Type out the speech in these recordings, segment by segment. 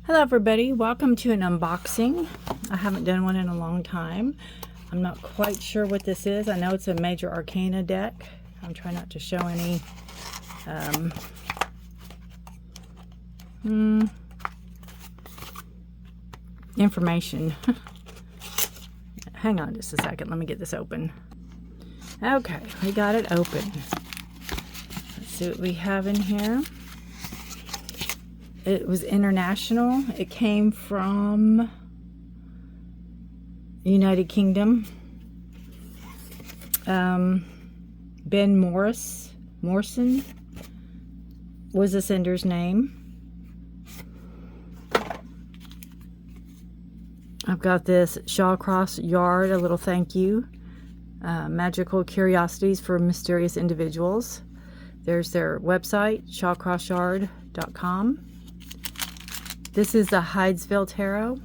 Hello everybody, welcome to an unboxing. I haven't done one in a long time. I'm not quite sure what this is. I know it's a Major Arcana deck. I'm trying not to show any information. Hang on just a second, let me get this open. Okay, we got it open. Let's see what we have in here. It was international. It came from United Kingdom. Ben Morrison was the sender's name. I've got this Shawcross Yard, a little thank you. Magical curiosities for mysterious individuals. There's their website, shawcrossyard.com. This is the Hydesville Tarot.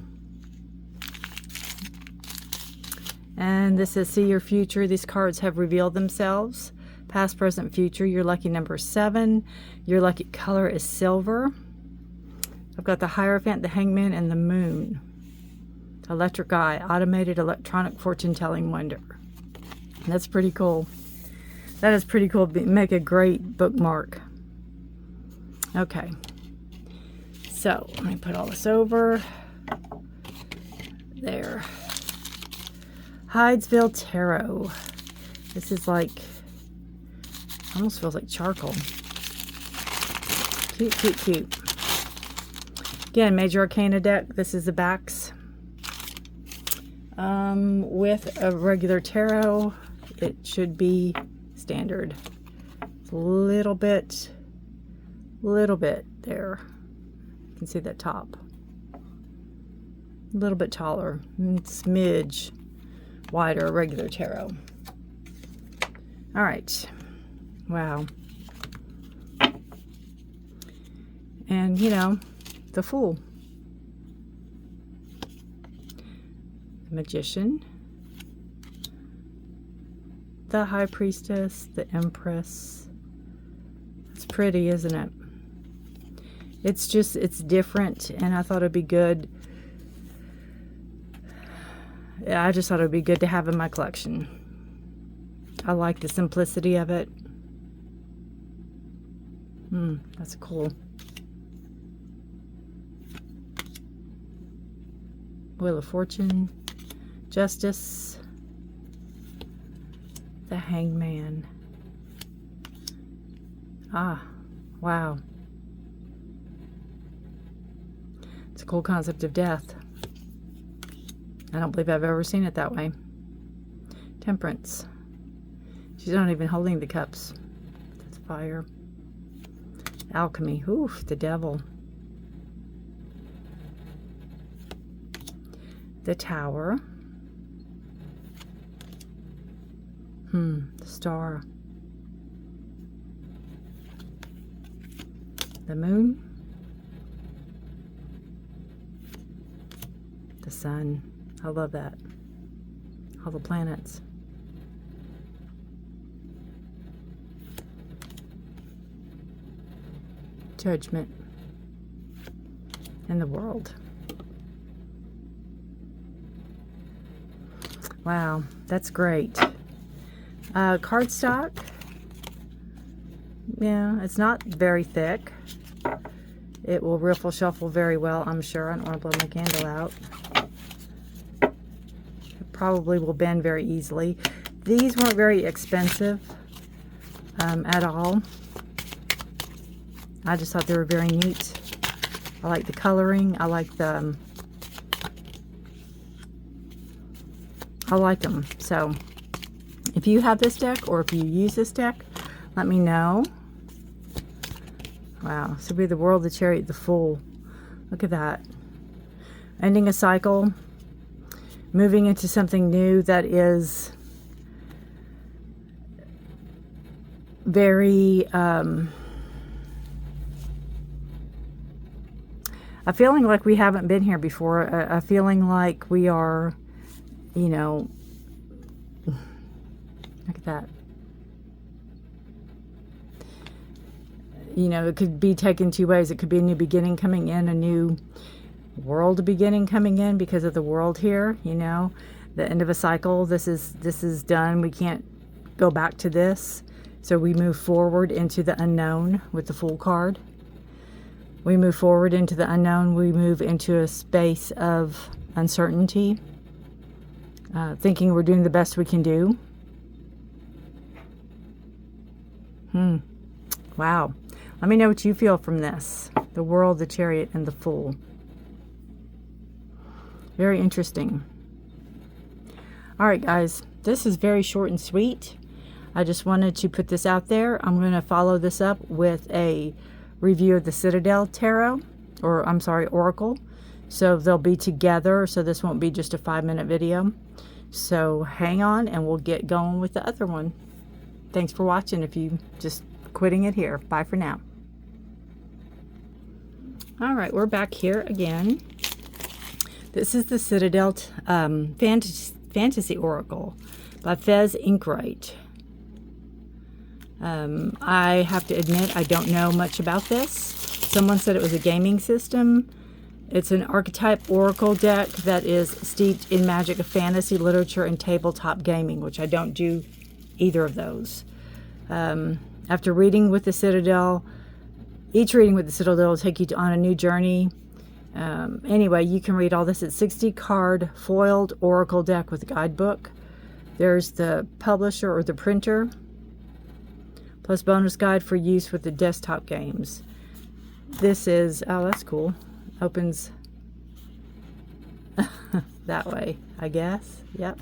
And this says, see your future. These cards have revealed themselves. Past, present, future. Your lucky number is 7. Your lucky color is silver. I've got the Hierophant, the Hangman, and the Moon. Electric Eye, automated electronic fortune-telling wonder. And that's pretty cool. That is pretty cool. Make a great bookmark. Okay. So, let me put all this over. There. Hydesville Tarot. This is like, almost feels like charcoal. Cute, cute, cute. Again, Major Arcana deck. This is the backs. With a regular tarot, it should be standard. It's a little bit there. You can see that top. A little bit taller. Smidge wider, regular tarot. All right. Wow. And, you know, the Fool. The Magician. The High Priestess. The Empress. It's pretty, isn't it? It's just, it's different, and I thought it'd be good. Yeah, I just thought it'd be good to have in my collection. I like the simplicity of it. That's cool. Wheel of Fortune. Justice. The Hangman. Ah, wow. It's a cool concept of death. I don't believe I've ever seen it that way. Temperance. She's not even holding the cups. That's fire. Alchemy. Oof, the Devil. The Tower. The Star. The Moon. The Sun. I love that. All the planets. Judgment. And the World. Wow, that's great. Cardstock. Yeah, it's not very thick. It will riffle shuffle very well, I'm sure. I don't want to blow my candle out. It probably will bend very easily. These weren't very expensive at all. I just thought they were very neat. I like the coloring. I like the... I like them. So, if you have this deck or if you use this deck, let me know. Wow. So be the World, the Chariot, the Fool. Look at that. Ending a cycle. Moving into something new that is very... a feeling like we haven't been here before. A feeling like we are... You know, look at that. You know, it could be taken two ways. It could be a new beginning coming in, a new world beginning coming in because of the world here, you know, the end of a cycle. This is done. We can't go back to this. So we move forward into the unknown with the Fool card. We move forward into the unknown. We move into a space of uncertainty, thinking we're doing the best we can do. Wow. Let me know what you feel from this. The World, the Chariot, and the Fool. Very interesting. All right, guys. This is very short and sweet. I just wanted to put this out there. I'm going to follow this up with a review of the Citadel Tarot, or I'm sorry, Oracle. So they'll be together, so this won't be just a 5-minute video. So hang on and we'll get going with the other one. Thanks for watching. If you just quitting it here. Bye for now. All right, we're back here again. This is the Citadel Fantasy Oracle by FEZ INKWRIGHT. I have to admit I don't know much about this. Someone said it was a gaming system. It's an archetype oracle deck that is steeped in magic of fantasy, literature, and tabletop gaming, which I don't do either of those. After reading with the Citadel, each reading with the Citadel will take you on a new journey. Anyway, you can read all this at 60 card foiled oracle deck with a guidebook. There's the publisher or the printer, plus bonus guide for use with the desktop games. This is, oh, that's cool. Opens that way, I guess. Yep.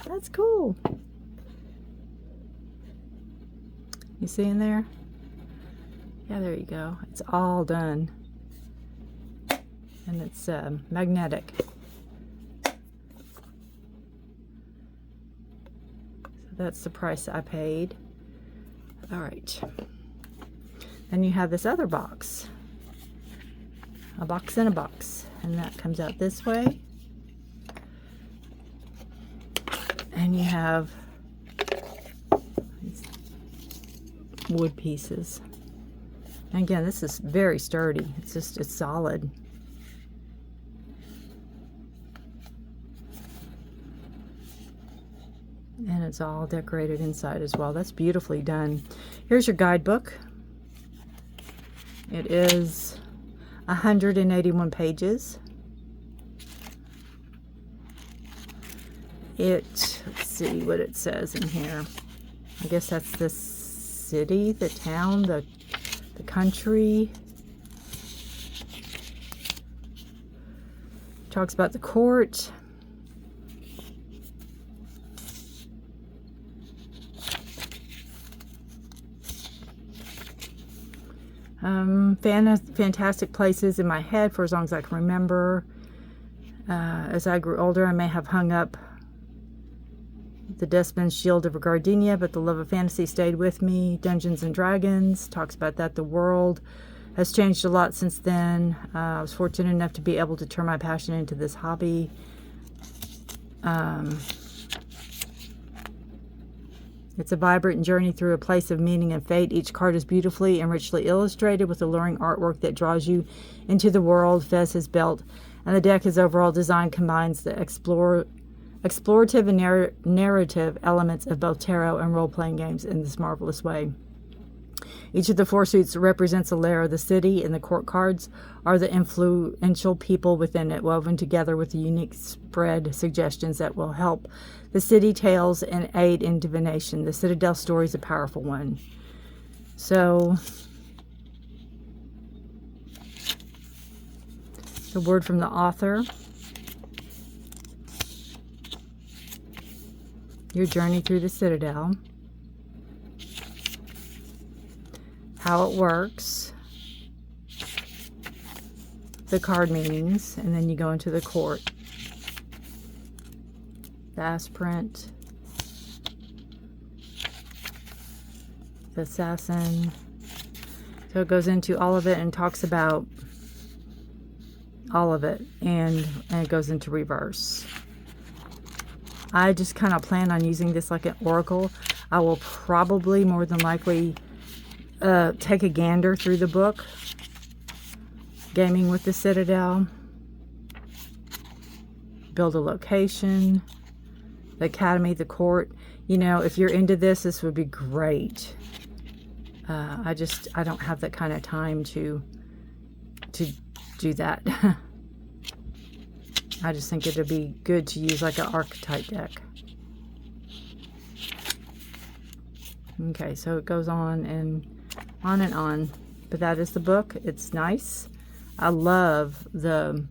That's cool. You see in there? Yeah, there you go. It's all done. And it's magnetic. So that's the price I paid. All right. Then you have this other box. A box in a box. And that comes out this way. And you have these wood pieces. And again, this is very sturdy. It's solid. And it's all decorated inside as well. That's beautifully done. Here's your guidebook. It is 181 pages. Let's see what it says in here. I guess that's the city, the town, the country. Talks about the court. Fantastic places in my head for as long as I can remember. As I grew older, I may have hung up the Despot's Shield of Gardenia, but the love of fantasy stayed with me. Dungeons and Dragons talks about that. The world has changed a lot since then. I was fortunate enough to be able to turn my passion into this hobby. It's a vibrant journey through a place of meaning and fate. Each card is beautifully and richly illustrated with alluring artwork that draws you into the world Fez has built. And the deck's overall design combines the explorative and narrative elements of both tarot and role-playing games in this marvelous way. Each of the 4 suits represents a layer of the city, and the court cards are the influential people within it, woven together with the unique spread suggestions that will help the city tales and aid in divination. The Citadel story is a powerful one. So, the word from the author. Your journey through the Citadel. How it works. The card meanings. And then you go into the court. The aspirant. The assassin. So it goes into all of it and talks about all of it. And it goes into reverse. I just kind of plan on using this like an oracle. I will probably, more than likely, take a gander through the book. Gaming with the Citadel. build a location, the academy, the court. You know, if you're into this, this would be great. I don't have that kind of time to do that. I just think it'd be good to use like an archetype deck. Okay, so it goes on and on and on. But that is the book. It's nice. I love the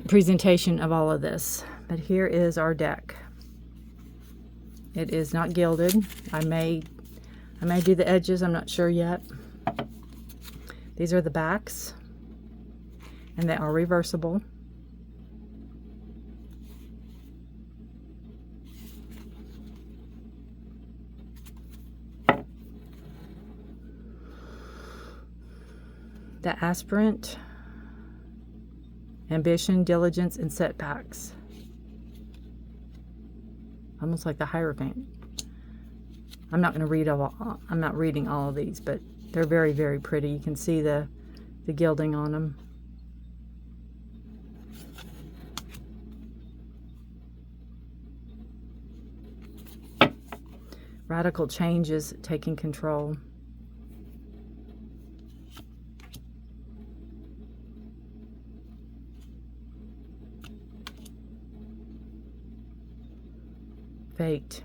presentation of all of this. But here is our deck. It is not gilded. I may do the edges. I'm not sure yet. These are the backs. And they are reversible. The aspirant, ambition, diligence, and setbacks. Almost like the Hierophant. I'm not going to read all. I'm not reading all of these, but they're very, very pretty. You can see the gilding on them. Radical changes, taking control. Fate.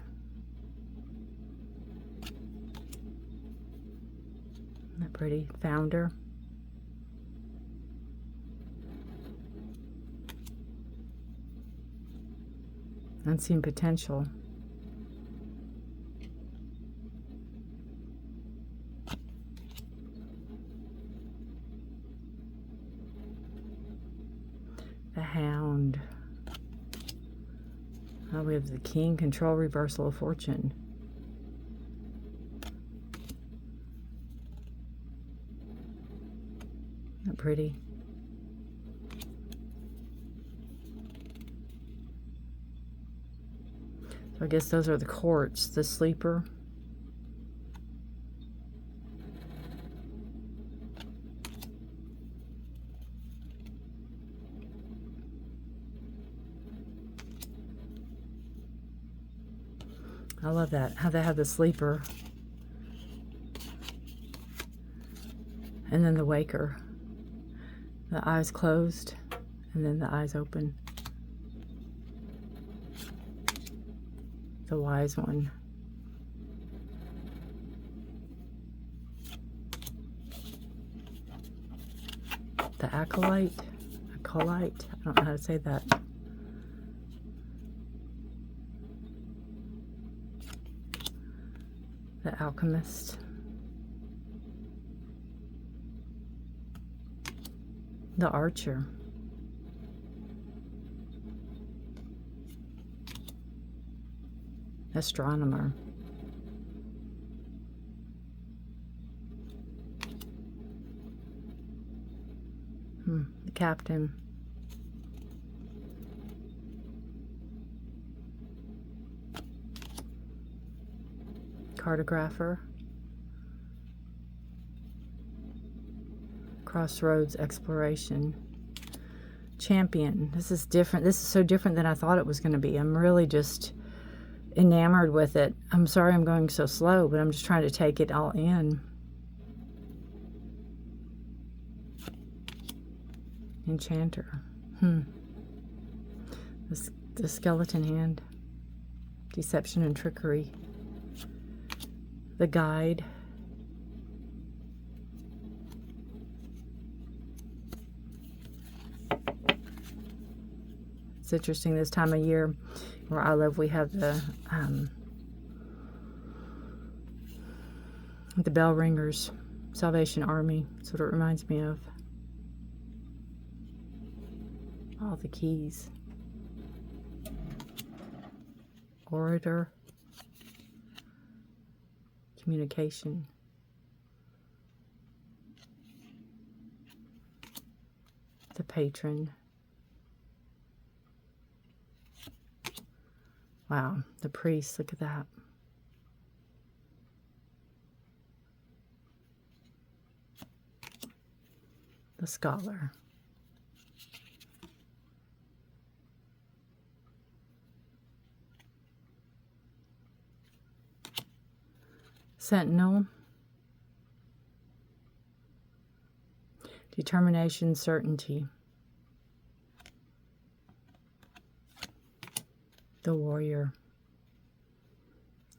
Isn't that pretty? Founder. Unseen potential. The Hound. Oh, we have the King, control, reversal of fortune. Isn't that pretty? So I guess those are the courts. The Sleeper. I love that, how they have the Sleeper. And then the Waker. The eyes closed, and then the eyes open. The Wise One. The Acolyte. Acolyte. I don't know how to say that. The Alchemist. The Archer. Astronomer. The Captain. Cartographer. Crossroads exploration. Champion. This is different. This is so different than I thought it was going to be. I'm really just enamored with it. I'm sorry I'm going so slow, but I'm just trying to take it all in. Enchanter. The Skeleton Hand. Deception and trickery. The Guide. It's interesting this time of year where I live, we have the bell ringers, Salvation Army. That's what it reminds me of. All the keys. Orator. Communication. The Patron. Wow, the Priest, look at that. The Scholar. Sentinel. Determination, certainty. The Warrior.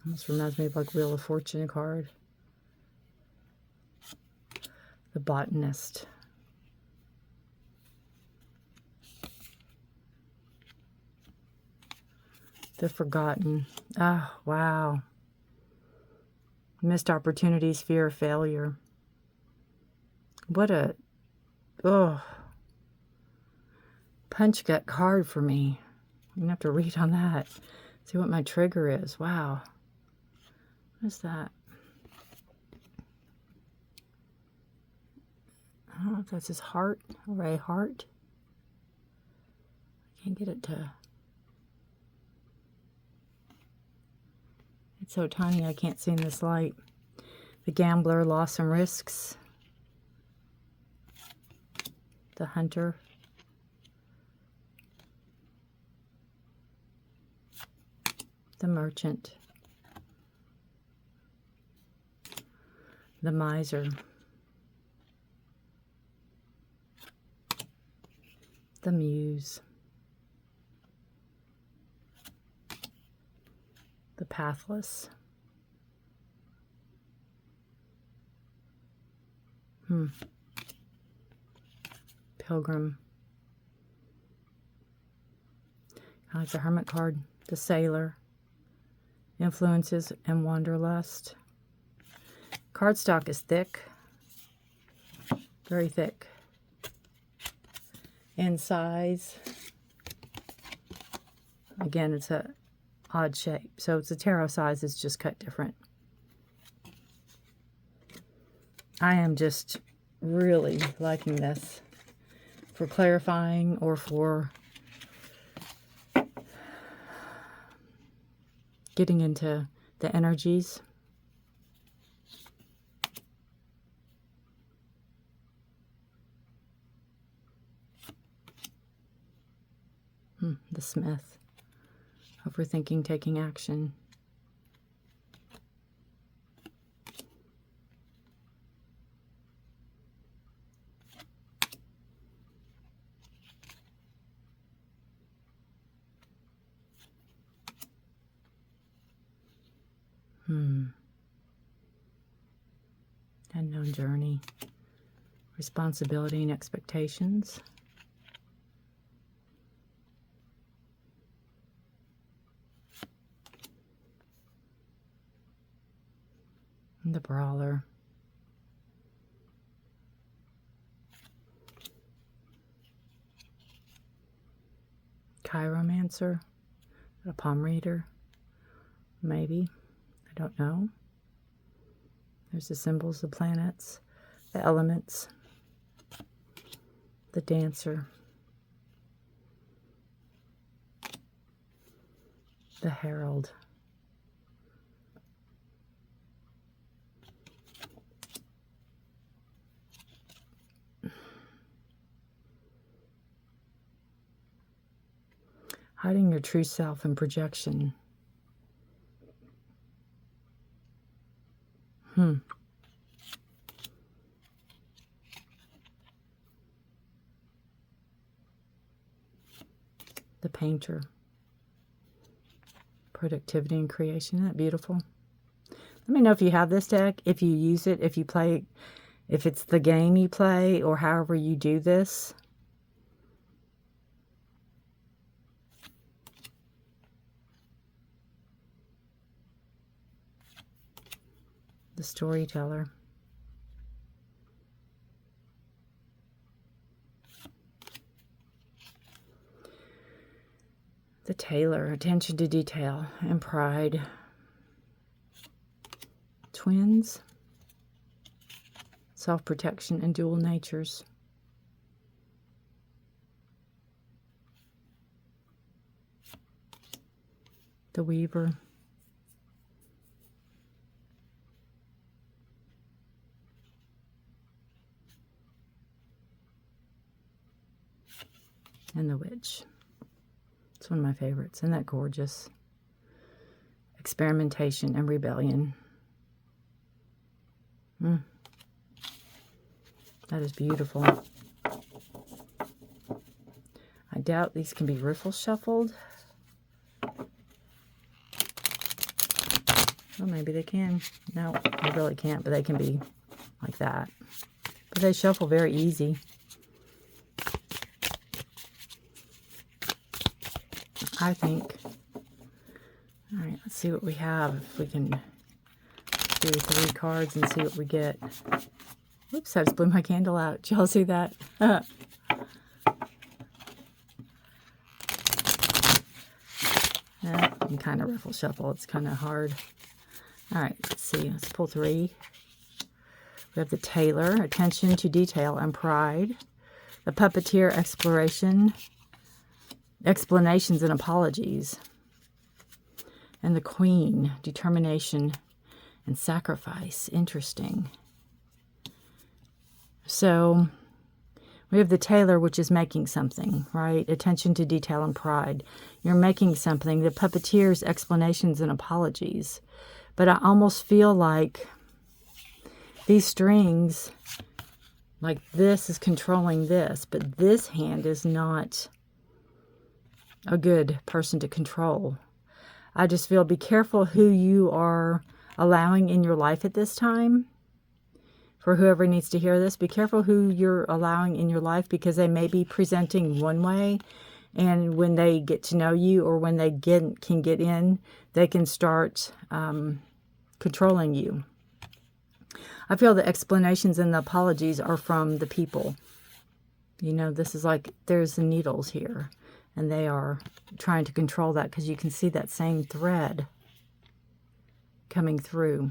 Almost reminds me of like Wheel of Fortune card. The Botanist. The Forgotten. Oh, wow. Missed opportunities, fear of failure. What a, punch gut card for me. I'm going to have to read on that. See what my trigger is. Wow. What is that? I don't know if that's his heart or a heart. I can't get it to... It's so tiny I can't see in this light. The Gambler, Loss and Risks. The Hunter. The Merchant. The Miser. The Muse. The Pathless. Pilgrim. I like the Hermit card. The Sailor. Influences and Wanderlust. Cardstock is thick. Very thick. In size. Again, it's a odd shape. So it's a tarot size, it's just cut different. I am just really liking this for clarifying or for getting into the energies. The Smith. Overthinking, taking action. Unknown journey. Responsibility and expectations. The Brawler. Chiromancer. A palm reader. Maybe. I don't know. There's the symbols, the planets, the elements, the Dancer, the Herald, hiding your true self and projection. The Painter. Productivity and creation. Isn't that beautiful? Let me know if you have this deck, if you use it, if you play, if it's the game you play, or however you do this. The Storyteller. The Tailor, attention to detail and pride. Twins. Self-protection and dual natures. The Weaver. And the Witch. It's one of my favorites. Isn't that gorgeous? Experimentation and rebellion. That is beautiful. I doubt these can be riffle shuffled. Well, maybe they can. No, they really can't, but they can be like that. But they shuffle very easy. I think. All right, let's see what we have. If we can do 3 cards and see what we get. Oops, I just blew my candle out. Did y'all see that? Yeah, you can kind of riffle shuffle. It's kind of hard. All right, let's see. Let's pull 3. We have the Tailor, attention to detail and pride. The Puppeteer, exploration, explanations and apologies. And the Queen, determination and sacrifice. Interesting. So we have the Tailor, which is making something, right? Attention to detail and pride. You're making something. The Puppeteer's explanations and apologies. But I almost feel like these strings, like this is controlling this, but this hand is not a good person to control. I just feel, be careful who you are allowing in your life at this time. For whoever needs to hear this, be careful who you're allowing in your life, because they may be presenting one way, and when they get to know you, or when they can get in, they can start controlling you. I feel the explanations and the apologies are from the people. You know, this is like, there's the needles here, and they are trying to control that, because you can see that same thread coming through.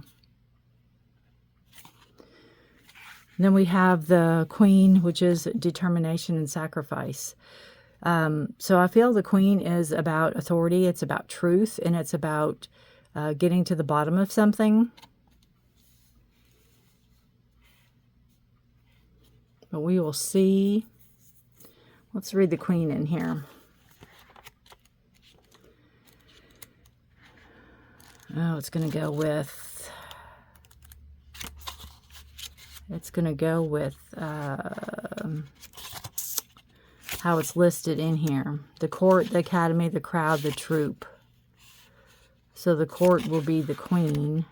Then we have the Queen, which is determination and sacrifice. So I feel the Queen is about authority. It's about truth, and it's about getting to the bottom of something. But we will see. Let's read the Queen in here. Oh, it's going to go with... It's going to go with how it's listed in here. The court, the academy, the crowd, the troop. So the court will be the Queen.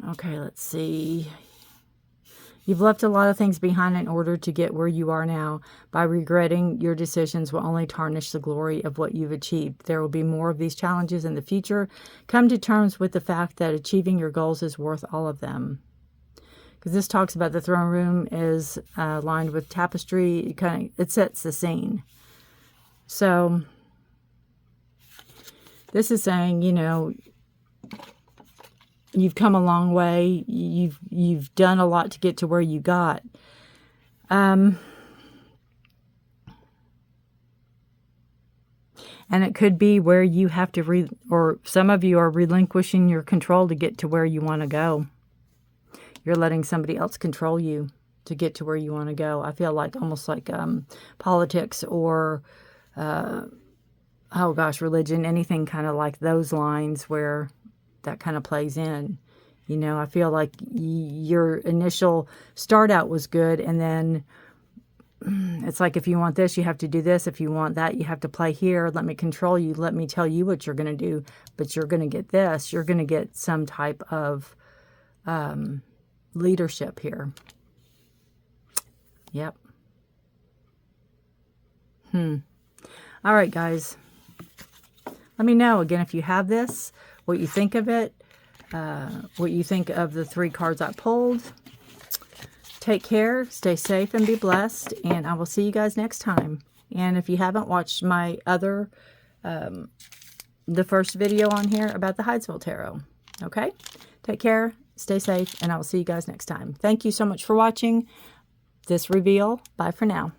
Okay, let's see. You've left a lot of things behind in order to get where you are now. By regretting your decisions will only tarnish the glory of what you've achieved. There will be more of these challenges in the future. Come to terms with the fact that achieving your goals is worth all of them. Because this talks about the throne room is lined with tapestry. It sets the scene. So this is saying, you know, you've come a long way. You've done a lot to get to where you got. And it could be where you have to or some of you are relinquishing your control to get to where you want to go. You're letting somebody else control you to get to where you want to go. I feel like almost like politics or oh gosh, religion, anything kind of like those lines where that kind of plays in. You know, I feel like your initial start out was good, and then it's like, if you want this, you have to do this. If you want that, you have to play here. Let me control you. Let me tell you what you're going to do, but you're going to get this. You're going to get some type of leadership here. Yep. All right, guys. Let me know, again, if you have this, what you think of it, what you think of the 3 cards I pulled. Take care, stay safe, and be blessed, and I will see you guys next time. And if you haven't watched my other, the first video on here about the Hydesville Tarot, okay? Take care, stay safe, and I will see you guys next time. Thank you so much for watching this reveal. Bye for now.